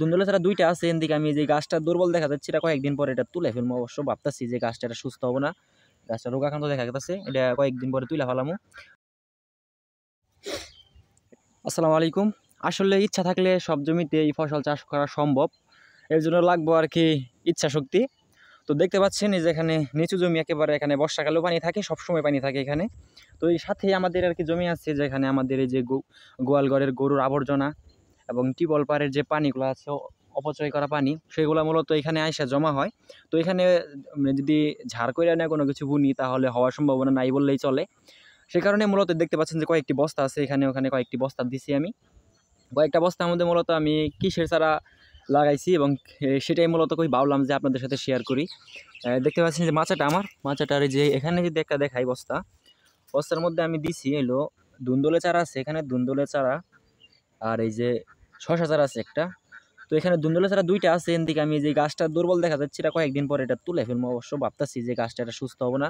ধুন্দুলে ছাড়া দুইটা আছে। এদিকে আমি যে গাছটা দুর্বল দেখা যাচ্ছে, এটা কয়েকদিন পরে এটা তুলে ফেলবো। অবশ্য ভাবতেছি যে গাছটা এটা সুস্থ হবো না, গাছটা রোগাক্রান্ত দেখা যাচ্ছে, এটা কয়েকদিন পরে তুলে ফেলামু। আসসালামু আলাইকুম। আসলে ইচ্ছা থাকলে সব জমিতে এই ফসল চাষ করা সম্ভব, এর জন্য লাগবো আর কি ইচ্ছা শক্তি। তো দেখতে পাচ্ছেন এই যে এখানে নিচু জমি একেবারে, এখানে বর্ষাকালেও পানি থাকে, সবসময় পানি থাকে এখানে। তো এই সাথে আমাদের আর কি জমি আছে যেখানে আমাদের এই যে গোয়ালঘরের গরুর আবর্জনা এবং টিউবওয়েল পাড়ের যে পানিগুলো আছে, অপচয় করা পানি, সেগুলো মূলত এখানে আইসা জমা হয়। তো এখানে যদি ঝাড় করে নেয় কোনো কিছু বুনি, তাহলে হওয়ার সম্ভাবনা নাই বললেই চলে। সে কারণে মূলত দেখতে পাচ্ছেন যে কয়েকটি বস্তা আছে এখানে, ওখানে কয়েকটি বস্তা দিছি আমি। কয়েকটা বস্তার মধ্যে মূলত আমি কিসের চারা লাগাইছি এবং সেটাই মূলত কই ভাবলাম যে আপনাদের সাথে শেয়ার করি। দেখতে পাচ্ছেন যে মাচাটা, আমার মাচাটার যে এখানে যদি একটা দেখাই বস্তার মধ্যে আমি দিছি এলো ধুন্দুলে চারা আছে, এখানে ধুন্দুলে চারা, আর এই যে শশা চারা আছে একটা। তো এখানে ধুন্দুলে চারা দুইটা আছে। এদিকে আমি যে গাছটা দুর্বল দেখা যাচ্ছে, এটা কয়েকদিন পরে এটা তুলে ফেলবো। অবশ্য ভাবতেছি যে গাছটা এটা সুস্থ হবো না,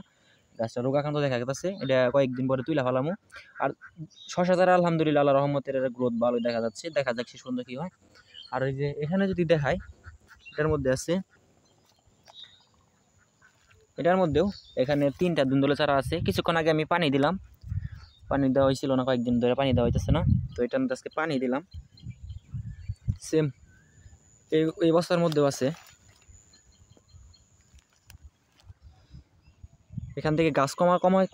গাছটা রোগাক্রান্ত দেখা যাচ্ছে, এটা কয়েকদিন পরে তুলে ফেলামু। আর শশা চারা আলহামদুলিল্লাহ আল্লাহ রহমতের গ্রোথ ভালো দেখা যাচ্ছে, দেখা যাক সে সুন্দর কি হয়। আর ওই যে এখানে যদি দেখাই, এটার মধ্যে আছে, এটার মধ্যেও এখানে তিনটা ধুন্দুলে চারা আছে। কিছুক্ষণ আগে আমি পানি দিলাম, পানি দেওয়া হয়েছিল না, কয়েকদিন ধরে পানি দেওয়া হইতেছে না। তো এটার মধ্যে আজকে পানি দিলাম। সেম এই বস্তার মধ্যেও আছে। এখান থেকে গাছ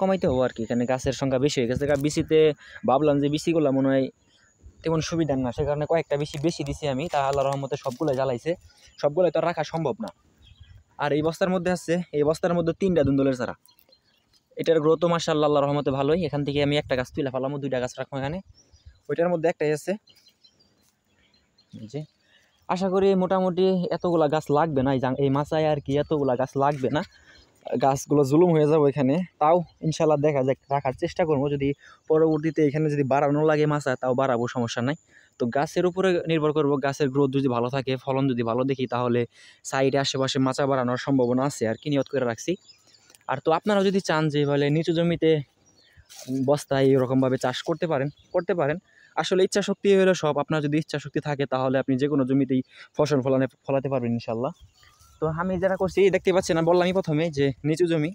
কমাইতে হবো আর কি, এখানে গাছের সংখ্যা বেশি হয়ে গেছে। বিচিতে ভাবলাম যে বিচিগুলো মনে হয় তেমন সুবিধা না, সে কারণে কয়েকটা বেশি দিছি আমি। তা আল্লাহ রহমতে সবগুলো জ্বালাইছে, সবগুলো তো রাখা সম্ভব না। আর এই বস্তার মধ্যে আছে, এই বস্তার মধ্যে তিনটা ধুন্দুলের চারা। এটার গ্রোথ মাশাআল্লাহ আল্লাহর রহমতে ভালোই। এখান থেকে আমি একটা গাছ তুলে ফেলামো, দুইটা গাছ রাখবো এখানে। ওইটার মধ্যে একটাই আছে। যে আশা করি মোটামুটি এতগুলা গাছ লাগবে না, এই মাচায় আর কি এতগুলা গাছ লাগবে না, গাছগুলো জুলুম হয়ে যাবে এখানে। তাও ইনশাল্লাহ দেখা যাক, রাখার চেষ্টা করবো। যদি পরবর্তীতে এখানে যদি বাড়ানো লাগে মাচা, তাও বাড়াবো, সমস্যা নাই। তো গাছের উপরে নির্ভর করবো, গাছের গ্রোথ যদি ভালো থাকে, ফলন যদি ভালো দেখি, তাহলে সাইডে আশেপাশে মাচা বাড়ানোর সম্ভাবনা আছে আর কি, নিয়ত করে রাখছি। আর তো আপনারা যদি চান যে বলে নিচু জমিতে বস্তায় এরকমভাবে চাষ করতে পারেন। আসলে ইচ্ছা শক্তি হলো সব। আপনার যদি ইচ্ছা শক্তি থাকে, তাহলে আপনি যে কোনো জমিতেই ফসল ফলাতে পারবেন ইনশাল্লাহ। তো আমি যেটা করছি দেখতে পাচ্ছি না, বললামই প্রথমে যে নিচু জমি,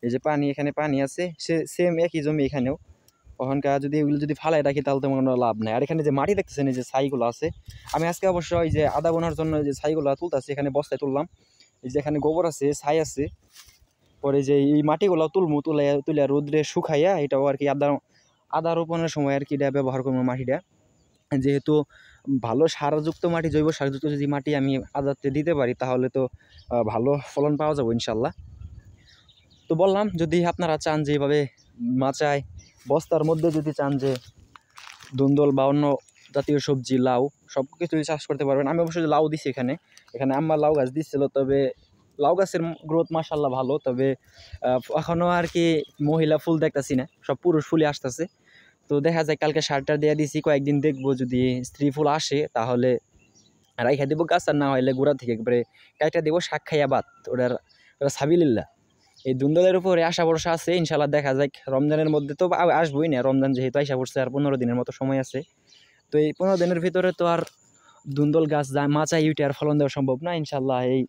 এই যে পানি, এখানে পানি আছে, সে সেম একই জমি এখানেও। ওখানকার যদি এগুলো যদি ফালাই রাখি, তাহলে তো কোনো লাভ নাই। আর এখানে যে মাটি দেখতেছেন, এই যে ছাইগুলো আছে, আমি আজকে অবশ্য এই যে আদা বোনার জন্য যে ছাইগুলো তুলতেছি, এখানে বস্তায় তুললাম। এই যে এখানে গোবর আছে, ছাই আছে, পরে যে এই মাটিগুলো তুলে রোদ্রে শুকাইয়া, এটাও আর কি আদা রোপণের সময় আর কি এটা ব্যবহার করবো মাটিটা। যেহেতু ভালো সারযুক্ত মাটি, জৈব সারযুক্ত যদি মাটি আমি আদাতে দিতে পারি, তাহলে তো ভালো ফলন পাওয়া যাবে ইনশাল্লাহ। তো বললাম, যদি আপনারা চান যে এইভাবে মাচায় বস্তার মধ্যে যদি চান যে ধুন্দুল বা অন্য জাতীয় সবজি, লাউ, সব কিছু চাষ করতে পারবেন। আমি অবশ্যই লাউ দিছি এখানে, আম্মা লাউ গাছ দিচ্ছিল, তবে লাউ গাছের গ্রোথ মাশাআল্লাহ ভালো। তবে এখনও আর কি মহিলা ফুল দেখতেছি না, সব পুরুষ ফুলই আসতেছে। তো দেখা যায় কালকে সারটা দিয়ে দিছি, কয়েকদিন দেখবো, যদি স্ত্রী ফুল আসে তাহলে রাইখা দেবো গাছ, আর না হলে গোড়া থেকে একবারে কাইটা দেবো, শাক খাইয়া বাদ। ওটা সাবিলিল্লাহ। এই ধুন্দুলের উপরে আশা ভরসা আছে ইনশাল্লাহ। দেখা যাক, রমজানের মধ্যে তো আসবোই না, রমজান যেহেতু আশা পড়ছে, আর 15 দিনের মতো সময় আছে। তো এই 15 দিনের ভিতরে তো আর ধুন্দুল গাছ মাচায় উঠে আর ফলন দেওয়া সম্ভব না। ইনশাল্লাহ এই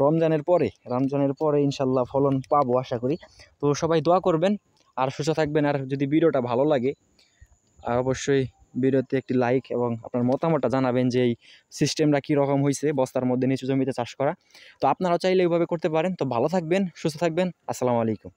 রমজানের পরে ইনশাল্লাহ ফলন পাবো আশা করি। তো সবাই দোয়া করবেন আর সুস্থ থাকবেন। আর যদি ভিডিওটা ভালো লাগে, আর অবশ্যই ভিডিওতে একটি লাইক এবং আপনার মতামতটা জানাবেন যে এই সিস্টেমটা কীরকম হয়েছে বস্তার মধ্যে নিচু জমিতে চাষ করা। তো আপনারাও চাইলে এইভাবে করতে পারেন। তো ভালো থাকবেন, সুস্থ থাকবেন। আসসালামু আলাইকুম।